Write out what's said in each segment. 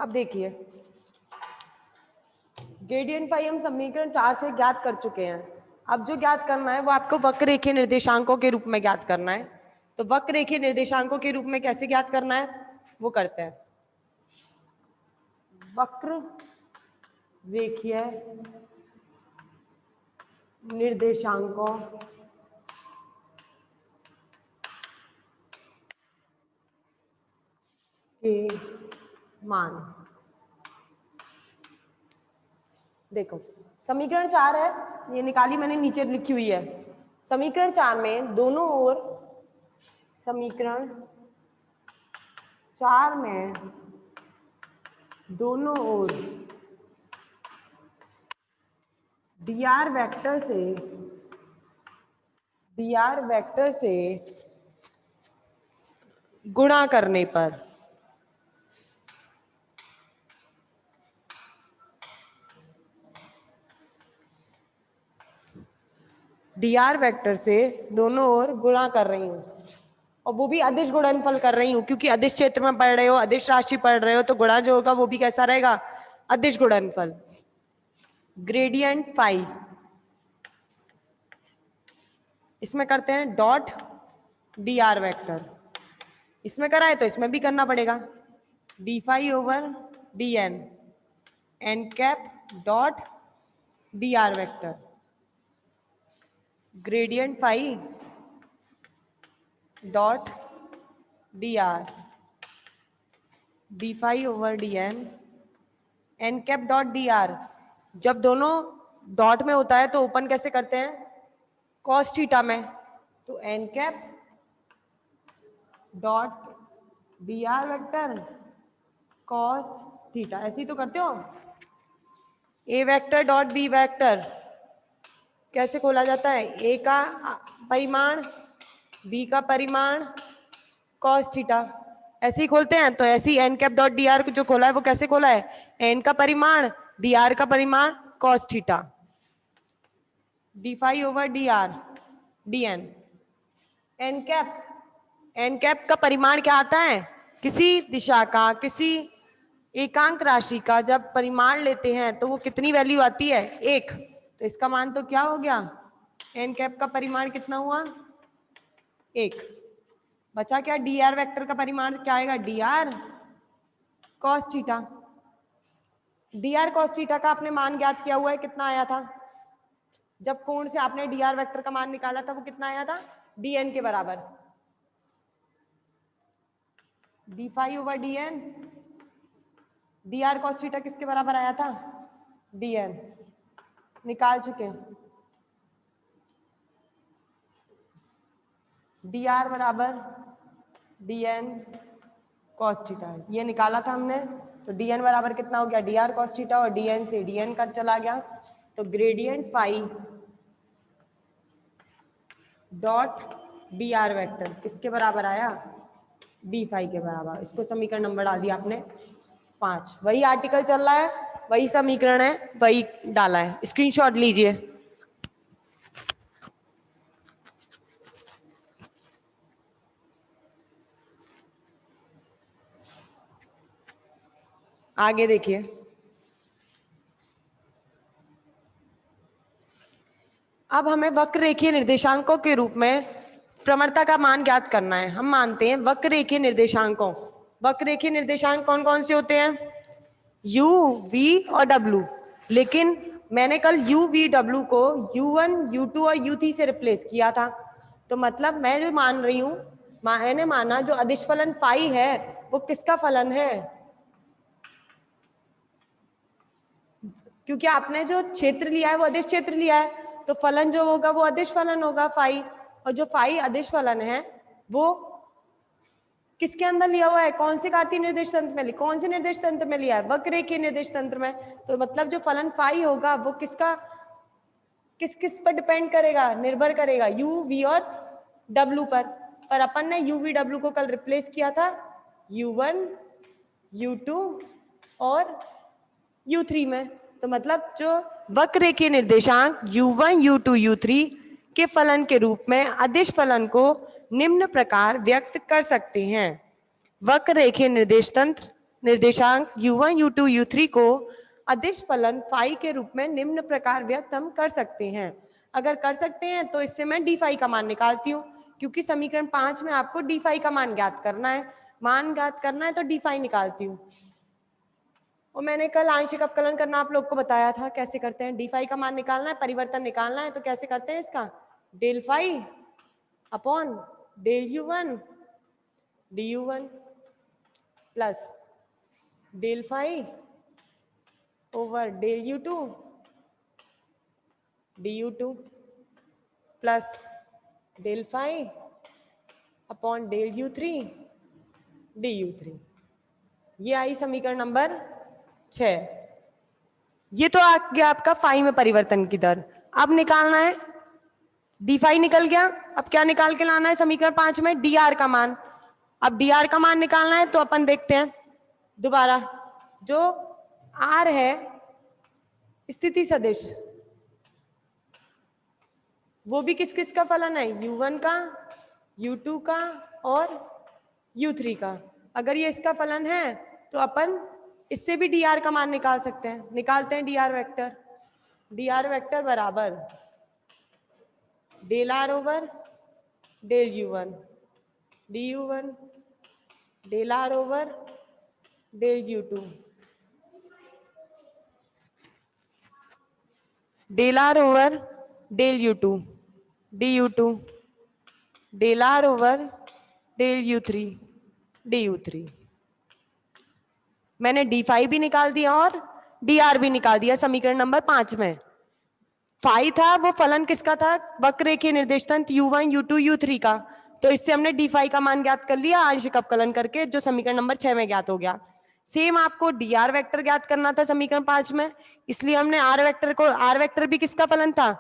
अब देखिए gradient phi हम समीकरण 4 से ज्ञात कर चुके हैं। अब जो ज्ञात करना है वो आपको वक्र रेखीय निर्देशांकों के रूप में ज्ञात करना है। तो वक्र रेखीय निर्देशांकों के रूप में कैसे ज्ञात करना है वो करते हैं। वक्र रेखीय निर्देशांकों के मान। देखो समीकरण 4 है, ये निकाली मैंने, नीचे लिखी हुई है। समीकरण 4 में दोनों ओर, समीकरण 4 में दोनों ओर dr वेक्टर से गुणा करने पर dr वेक्टर से दोनों ओर गुणा कर रही हूं, और वो भी अदिश गुणनफल कर रही हूं, क्योंकि अदिश क्षेत्र में पढ़ रहे हो, अदिश राशि पढ़ रहे हो, तो गुणा जो होगा वो भी कैसा रहेगा, अदिश गुणनफल। ग्रेडियंट फाई इसमें करते हैं डॉट dr वेक्टर, इसमें कराए तो इसमें भी करना पड़ेगा, D phi over D N cap dot dr vector. Gradient phi dot D phi over D N cap dot dr। जब दोनों डॉट में होता है तो ओपन कैसे करते हैं, कॉस थीटा में, तो N cap dot dr vector cos theta, ऐसे ही तो करते हो। A vector dot B vector कैसे खोला जाता है, ए का परिमाण बी का परिमाण कॉस थीटा, ऐसे ही खोलते हैं। तो ऐसे ही एन कैप डॉट dr जो खोला है वो कैसे खोला है, एन का परिमाण dr का परिमाण cos theta, D phi over D N cap का परिमाण क्या आता है, किसी दिशा का, किसी एकांक राशि का जब परिमाण लेते हैं तो वो कितनी वैल्यू आती है, 1। तो इसका मान तो क्या हो गया, एन कैप का परिमाण कितना हुआ, 1। बचा क्या, dr वेक्टर का परिमाण क्या आएगा, dr cos theta. dr cos theta का आपने मान ज्ञात किया हुआ है, कितना आया था, जब कोण से आपने dr वेक्टर का मान निकाला था वो कितना आया था, dn के बराबर, D phi over dr cos theta किसके बराबर आया था, dn, निकाल चुके हैं। dr बराबर dn cos थीटा, ये निकाला था हमने, तो dn बराबर कितना हो गया, dr cos थीटा, और dn से dn कट चला गया, तो gradient phi dot dr vector किसके बराबर आया, डी फाई के बराबर। इसको समीकरण नंबर डाल दिया आपने 5, वही आर्टिकल चल रहा है, वही समीकरण है, वही डाला है, स्क्रीनशॉट लीजिए। आगे देखिए, अब हमें वक्र रेखीय निर्देशांकों के रूप में प्रवणता का मान ज्ञात करना है। हम मानते हैं वक्र रेखीय निर्देशांकों, वक्र रेखीय निर्देशांक कौन कौन से होते हैं, u, v और w, लेकिन मैंने कल u, v, w को u1, u2 और u3 से रिप्लेस किया था। तो मतलब मैं जो मान रही हूं, मैंने माना जो अदिश फलन फाई है वो किसका फलन है, क्योंकि आपने जो क्षेत्र लिया है वो अदिश क्षेत्र लिया है, तो फलन जो होगा वो अदिश फलन होगा फाई, और जो फाई अदिश फलन है वो किसके अंदर लिया हुआ है, कौन से कार्तीय निर्देश तंत्र में, कौन से निर्देश तंत्र में लिया है, वक्र रेखीय निर्देश तंत्र में। तो मतलब जो फलन फाई होगा वो किसका, किस किस पर डिपेंड करेगा, निर्भर करेगा u, v और w पर अपन ने u, v, w को कल रिप्लेस किया था u1, u2 और u3 में। तो मतलब जो वक्र रेखीय निर्देशांक u1, u2, u3 के फलन के रूप में अदिश फलन को निम्न प्रकार व्यक्त कर सकते हैं। वक्र रेखीय निर्देश तंत्र निर्देशांक u1 u2 u3 को अदिश फलन फाई के रूप में निम्न प्रकार व्यक्त हम कर सकते हैं। अगर कर सकते हैं तो इससे मैं डी फाई का मान निकालती हूँ, क्योंकि समीकरण 5 में आपको डी फाई का मान ज्ञात करना है। मान ज्ञात करना है तो डी फाई निकालती हूँ। और मैंने कल आंशिक अवकलन करना आप लोग को बताया था, कैसे करते हैं। डी फाई का मान निकालना है, परिवर्तन निकालना है, तो कैसे करते हैं इसका, del phi upon del u1 du1 plus del phi over del u2 du2 plus del phi upon del u3 du3। ये आई समीकरण नंबर 6। ये तो आ गया आपका फाई में परिवर्तन की दर। अब निकालना है, डी फाई निकल गया, अब क्या निकाल के लाना है समीकरण 5 में, डी आर का मान। अब डी आर का मान निकालना है तो अपन देखते हैं दोबारा, जो आर है स्थिति सदिश, वो भी किस किस का फलन है, u1 का, u2 का और u3 का। अगर ये इसका फलन है तो अपन इससे भी डी आर का मान निकाल सकते हैं। निकालते हैं D R vector. D R vector बराबर del R over del u1 du1 del R over del u2 del R over del u2 du2 del R over del u3 du3। मैंने D phi भी निकाल दिया और D R भी निकाल दिया समीकरण नंबर 5 में। फाई था वो फलन किसका था, वक्ररेखीय निर्देशांक u1 u2 u3 का, तो इससे हमने डी फाई का मान ज्ञात कर लिया आंशिक अवकलन करके, जो समीकरण नंबर 6 में ज्ञात हो गया। सेम आपको डी आर वेक्टर ज्ञात करना था समीकरण 5 में, इसलिए हमने आर वेक्टर को, आर वेक्टर भी किसका फलन था,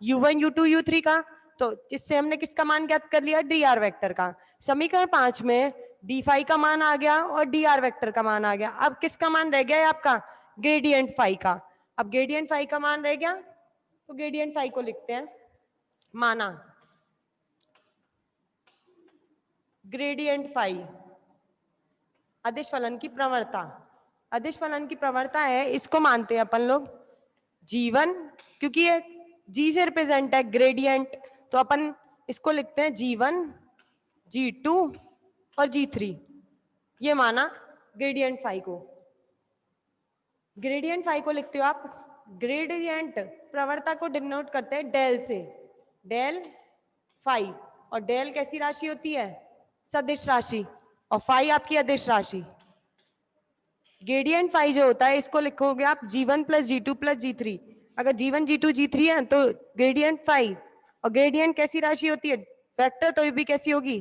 u1 u2 u3 का, तो इससे हमने किसका मान ज्ञात कर लिया, डी आर वेक्टर का। समीकरण 5 में डी फाई का मान आ गया और डी आर वेक्टर का मान आ गया। अब किसका मान रह गया है आपका, ग्रेडियंट फाई का। अब ग्रेडियंट फाई का मान रह गया तो ग्रेडियंट फाई को लिखते हैं, माना ग्रेडियंट फाई अदिश फलन की प्रवणता। अदिश फलन की प्रवणता है, इसको मानते हैं अपन लोग g1, क्योंकि ये g से रिप्रेजेंट है ग्रेडियंट, तो अपन इसको लिखते हैं g1 g2 और g3। ये माना ग्रेडियंट फाई को। ग्रेडियंट फाई को लिखते हो आप, ग्रेडियंट प्रवणता को डिनोट करते हैं डेल से, डेल फाई। और डेल कैसी राशि होती है, सदिश राशि, और फाई आपकी अदिश राशि। ग्रेडियंट फाई जो होता है इसको लिखोगे आप g1 plus g2 plus g3। अगर g1 g2 g3 है तो ग्रेडियंट फाई, और ग्रेडियंट कैसी राशि होती है, वेक्टर, तो ये भी कैसी होगी,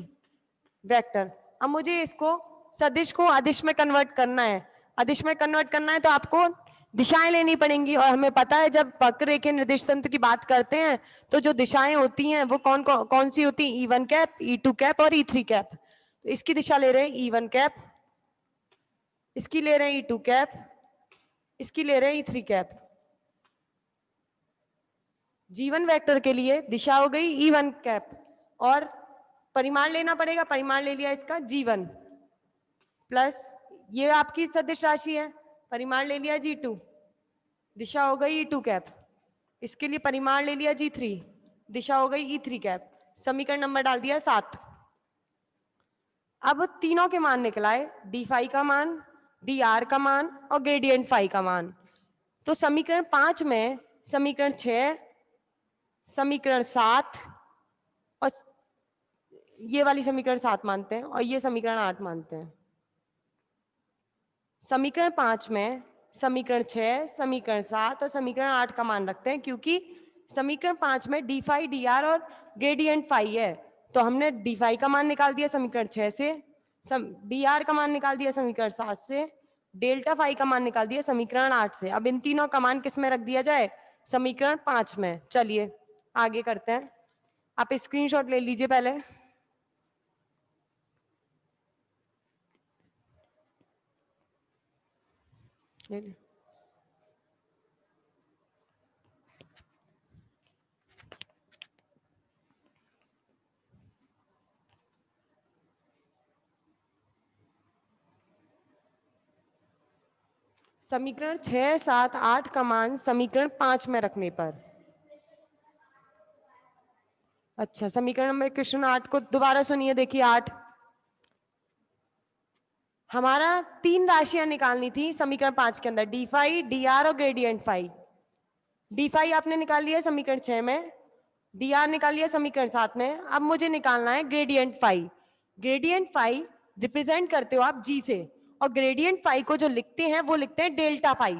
वेक्टर। अब मुझे इसको सदिश को अदिश में कन्वर्ट करना है। अदिश में कन्वर्ट करना है तो आपको दिशाएं लेनी पड़ेंगी, और हमें पता है जब वक्ररेखीय निर्देश तंत्र की बात करते हैं तो जो दिशाएं होती हैं वो कौन सी होती है, E1 कैप, E2 कैप और E3 कैप। तो इसकी दिशा ले रहे हैं E1 कैप, इसकी ले रहे हैं E2 कैप, इसकी ले रहे हैं E3 कैप। G1 वेक्टर के लिए दिशा हो गई E1 कैप, और परिमाण लेना पड़ेगा, परिमाण ले लिया इसका G1 प्लस ये आपकी सदिश राशि है, परिमाण ले लिया G2, दिशा हो गई E2 कैप, इसके लिए परिमाण ले लिया G3, दिशा हो गई E3 कैप। समीकरण नंबर डाल दिया 7। अब तीनों के मान निकलाए, डी फाई का मान, डी आर का मान और ग्रेडियंट फाई का मान। तो समीकरण 5 में समीकरण 6, समीकरण 7 और ये वाली समीकरण 7 मानते हैं, और ये समीकरण 8 मानते हैं। समीकरण 5 में समीकरण 6, समीकरण 7 और समीकरण 8 का मान रखते हैं, क्योंकि समीकरण 5 में डी फाई, डी आर और ग्रेडियंट फाई है, तो हमने डी फाई का मान निकाल दिया समीकरण 6 से, डी आर का मान निकाल दिया समीकरण 7 से, डेल्टा फाई का मान निकाल दिया समीकरण 8 से। अब इन तीनों का मान किस में रख दिया जाए, समीकरण 5 में। चलिए आगे करते हैं, आप स्क्रीनशॉट ले लीजिए पहले। ले ली। समीकरण 6, 7, 8 का मान समीकरण 5 में रखने पर। अच्छा, समीकरण नंबर क्वेश्चन 8 को दोबारा सुनिए, देखिए 8 हमारा 3 राशियां निकालनी थी समीकरण 5 के अंदर, डी फाई, डी आर और ग्रेडियंट फाई। डी फाई आपने निकाल लिया समीकरण 6 में, डी आर निकाल लिया समीकरण 7 में। अब मुझे निकालना है gradient phi. Gradient phi represent करते हो आप जी से, और ग्रेडियंट फाई को जो लिखते हैं वो लिखते हैं डेल्टा फाई।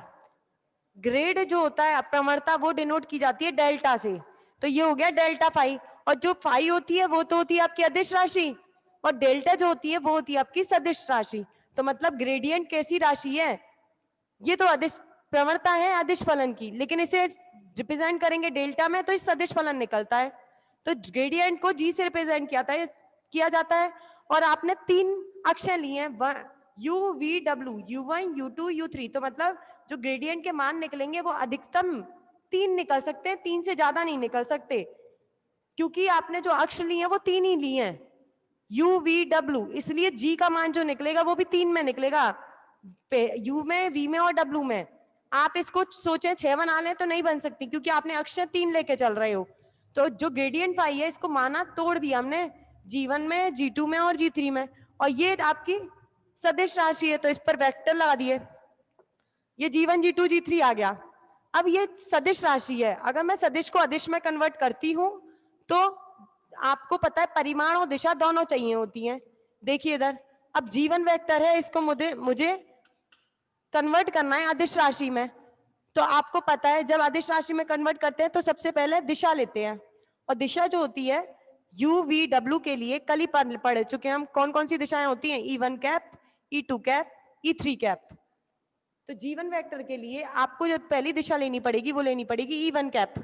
ग्रेड जो होता है अप्रमणता वो डिनोट की जाती है डेल्टा से, तो ये हो गया डेल्टा फाई। और जो फाई होती है वो तो होती है आपकी अदिश राशि, और डेल्टा जो होती है वो होती है आपकी सदिश राशि। तो मतलब ग्रेडियंट कैसी राशि है, ये तो अदिश प्रवणता है अदिश फलन की, लेकिन इसे रिप्रेजेंट करेंगे डेल्टा में तो इस सदिश फलन निकलता है। तो ग्रेडियंट को जी से रिप्रेजेंट किया जाता है। और आपने 3 अक्षर लिए हैं, you V W, U1, U2, U3। तो मतलब जो ग्रेडियंट के मान निकलेंगे वो अधिकतम 3 निकल सकते हैं, 3 से ज्यादा नहीं निकल सकते, क्योंकि आपने जो अक्षर लिए हैं वो 3 ही लिए हैं, यू वी डब्ल्यू, इसलिए जी का मान जो निकलेगा वो भी 3 में निकलेगा, यू में, वी में और डब्ल्यू में। आप इसको सोचें 6 बना लें तो नहीं बन सकती, क्योंकि आपने अक्षर 3 लेके चल रहे हो। तो जो ग्रेडियंट फाई है इसको माना तोड़ दिया हमने G1 में, G2 में और G3 में, और ये आपकी सदिश राशि है तो इस पर वेक्टर लगा दिए, ये G1, G2, G3 आ गया। अब ये सदिश राशि है, अगर मैं सदिश को अदिश में कन्वर्ट करती हूं तो आपको पता है परिमाण और दिशा दोनों चाहिए होती हैं। देखिए इधर, अब G1 वेक्टर है, इसको मुझे कन्वर्ट करना है अदिश राशि में। तो आपको पता है जब अदिश राशि में कन्वर्ट करते हैं तो सबसे पहले दिशा लेते हैं, और दिशा जो होती है यू वी डब्ल्यू के लिए कल ही पढ़ चुके हैं हम, कौन कौन सी दिशाएं होती हैं, E1 cap, E2 cap, E3 cap. तो G1 वेक्टर के लिए आपको जो पहली दिशा लेनी पड़ेगी वो लेनी पड़ेगी E1 कैप,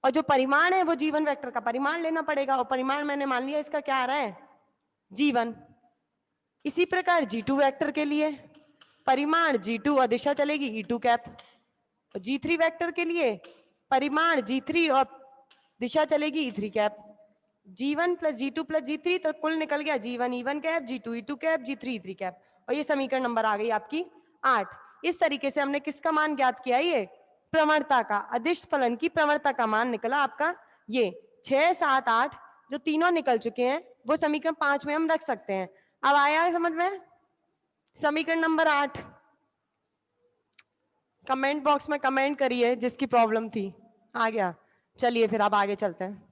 और जो परिमाण है वो G1 वेक्टर का परिमाण लेना पड़ेगा, और परिमाण मैंने मान लिया इसका क्या आ रहा है, G1। इसी प्रकार G2 वेक्टर के लिए परिमाण G2 और दिशा चलेगी E2 कैप, और G3 वेक्टर के लिए परिमाण G3 और दिशा चलेगी E3 cap. G1 plus G2 plus G3 तो कुल निकल गया G1 E1 cap, G2 E2 cap, G3 E3 cap, और ये समीकरण नंबर आ गई आपकी 8। इस तरीके से हमने किसका मान ज्ञात किया, ये प्रवणता का, अदिश फलन की प्रवणता का मान निकला आपका ये 6, 7, 8 जो तीनों निकल चुके हैं वो समीकरण 5 में हम रख सकते हैं। अब आया है समझ में समीकरण नंबर 8? कमेंट बॉक्स में कमेंट करिए जिसकी प्रॉब्लम थी। आ गया? चलिए फिर अब आगे चलते हैं।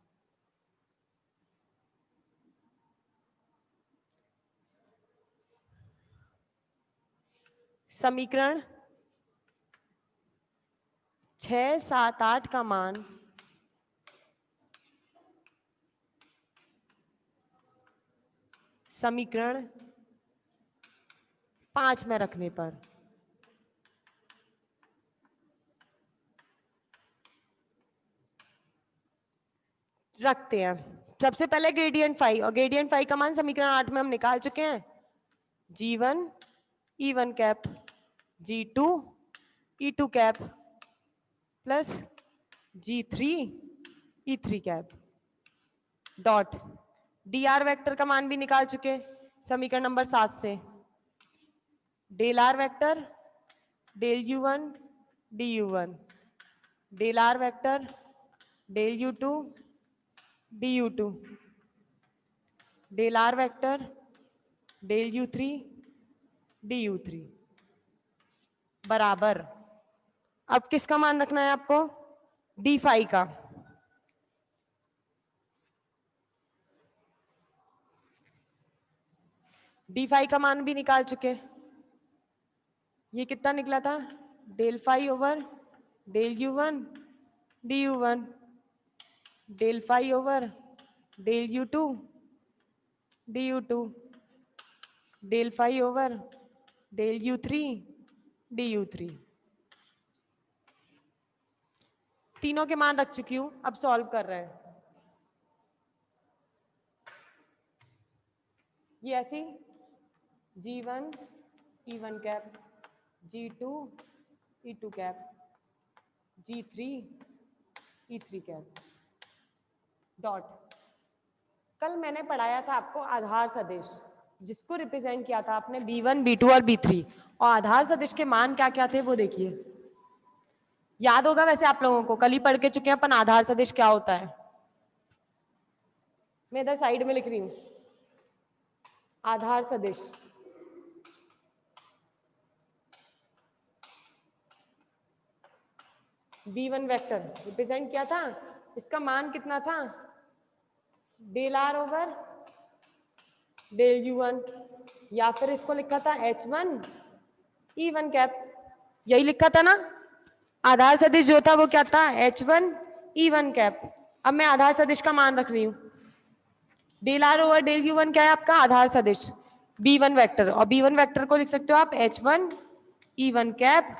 समीकरण 6, 7, 8 का मान समीकरण 5 में रखने पर रखते हैं। सबसे पहले ग्रेडियंट फाई, और ग्रेडियंट फाई का मान समीकरण 8 में हम निकाल चुके हैं, G1 E1 cap, G2 E2 cap plus G3 E3 cap dot DR vector का मान भी निकाल चुके समीकरण नंबर 7 से, del R vector del U1 DU1, del R vector del U2 DU2, del R vector del U3 DU3 बराबर, अब किसका मान रखना है आपको, डी फाई का। डी फाई का मान भी निकाल चुके, ये कितना निकला था, del phi over del U1 DU1, del phi over del U2 DU2, del phi over del U3 DU3। तीनों के मान रख चुकी हूं, अब सॉल्व कर रहे हैं। ये ऐसी G1 E1 cap, G2 E2 cap, G3 E3 cap dot, कल मैंने पढ़ाया था आपको आधार सदिश, जिसको रिप्रेजेंट किया था आपने B1, B2 और B3, और आधार सदिश के मान क्या क्या थे वो देखिए। याद होगा वैसे आप लोगों को, कल ही पढ़ के चुके हैं अपन आधार सदिश क्या होता है। मैं इधर साइड में लिख रही हूं आधार सदिश। B1 वेक्टर रिप्रेजेंट किया था, इसका मान कितना था, del R over del U1, या फिर इसको लिखा था H1 E1 कैप, यही लिखा था ना। आधार सदिश जो था वो क्या था, H1 E1 कैप। अब मैं आधार सदिश का मान रख रही हूं, del R over del U1 क्या है आपका, आधार सदिश B1 वेक्टर, और B1 वेक्टर को लिख सकते हो आप H1 E1 कैप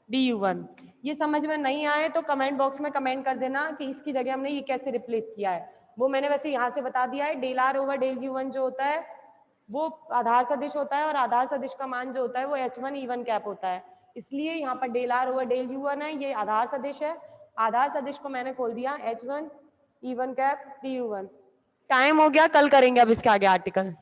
DU1। ये समझ में नहीं आए तो कमेंट बॉक्स में कमेंट कर देना कि इसकी जगह हमने ये कैसे रिप्लेस किया है। वो मैंने वैसे यहाँ से बता दिया है, del R over del U1 जो होता है वो आधार सदिश होता है, और आधार सदिश का मान जो होता है वो H1 E1 कैप होता है। इसलिए यहाँ पर del R over del U1 है, ये आधार सदिश है। आधार सदिश को मैंने खोल दिया H1 E1 cap DU1। Time हो गया, कल करेंगे अब इसके आगे आर्टिकल।